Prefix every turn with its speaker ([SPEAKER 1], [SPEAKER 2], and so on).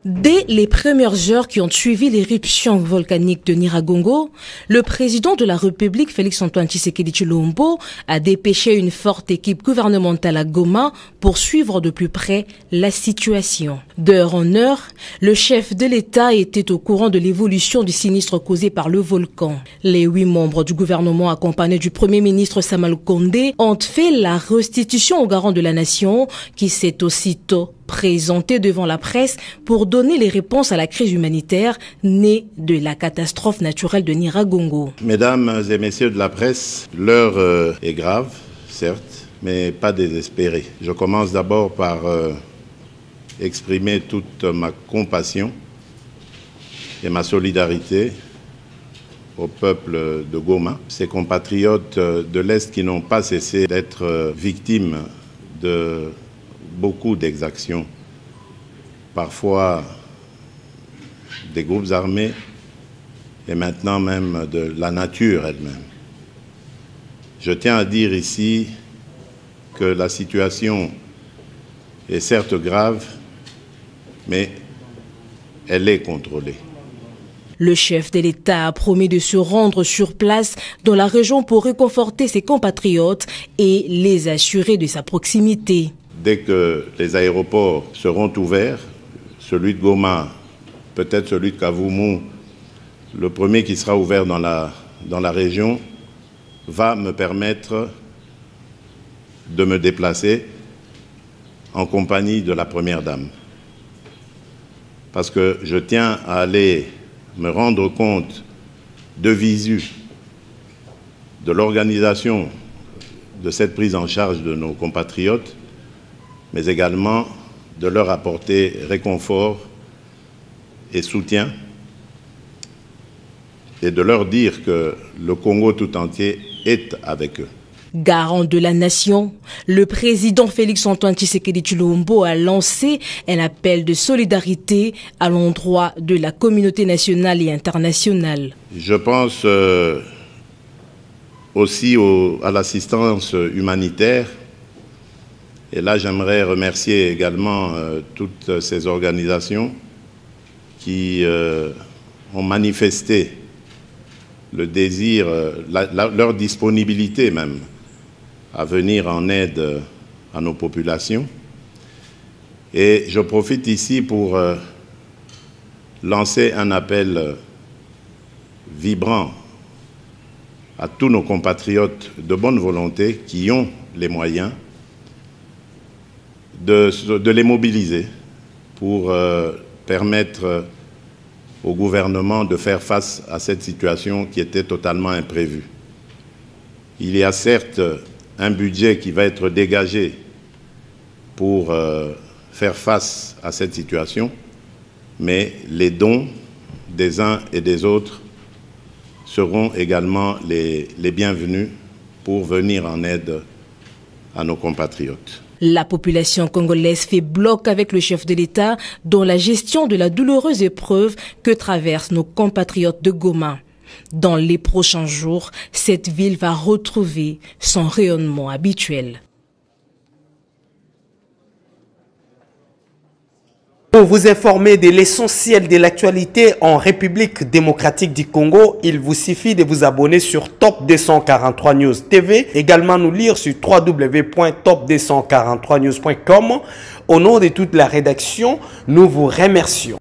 [SPEAKER 1] Dès les premières heures qui ont suivi l'éruption volcanique de Nyiragongo, le président de la République, Félix-Antoine Tshisekedi Tshilombo, a dépêché une forte équipe gouvernementale à Goma pour suivre de plus près la situation. D'heure en heure, le chef de l'État était au courant de l'évolution du sinistre causé par le volcan. Les 8 membres du gouvernement accompagnés du Premier ministre Sama Lukonde ont fait la restitution au garant de la nation qui s'est aussitôt présenté devant la presse pour donner les réponses à la crise humanitaire née de la catastrophe naturelle de Nyiragongo.
[SPEAKER 2] Mesdames et messieurs de la presse, l'heure est grave, certes, mais pas désespérée. Je commence d'abord par exprimer toute ma compassion et ma solidarité au peuple de Goma, ces compatriotes de l'Est qui n'ont pas cessé d'être victimes de beaucoup d'exactions, parfois des groupes armés et maintenant même de la nature elle-même. Je tiens à dire ici que la situation est certes grave, mais elle est contrôlée.
[SPEAKER 1] Le chef de l'État a promis de se rendre sur place dans la région pour réconforter ses compatriotes et les assurer de sa proximité.
[SPEAKER 2] Dès que les aéroports seront ouverts, celui de Goma, peut-être celui de Kavumu, le premier qui sera ouvert dans la région, va me permettre de me déplacer en compagnie de la Première Dame. Parce que je tiens à aller me rendre compte de visu de l'organisation de cette prise en charge de nos compatriotes, mais également de leur apporter réconfort et soutien et de leur dire que le Congo tout entier est avec eux.
[SPEAKER 1] Garant de la nation, le président Félix-Antoine Tshisekedi Tshilombo a lancé un appel de solidarité à l'endroit de la communauté nationale et internationale.
[SPEAKER 2] Je pense aussi à l'assistance humanitaire. Et là, j'aimerais remercier également toutes ces organisations qui ont manifesté le désir, leur disponibilité même, à venir en aide à nos populations. Et je profite ici pour lancer un appel vibrant à tous nos compatriotes de bonne volonté qui ont les moyens de les mobiliser pour permettre au gouvernement de faire face à cette situation qui était totalement imprévue. Il y a certes un budget qui va être dégagé pour faire face à cette situation, mais les dons des uns et des autres seront également les bienvenus pour venir en aide à nos compatriotes.
[SPEAKER 1] La population congolaise fait bloc avec le chef de l'État dans la gestion de la douloureuse épreuve que traversent nos compatriotes de Goma. Dans les prochains jours, cette ville va retrouver son rayonnement habituel.
[SPEAKER 3] Pour vous informer de l'essentiel de l'actualité en République démocratique du Congo, il vous suffit de vous abonner sur Top 243 News TV, également nous lire sur www.top243news.com. Au nom de toute la rédaction, nous vous remercions.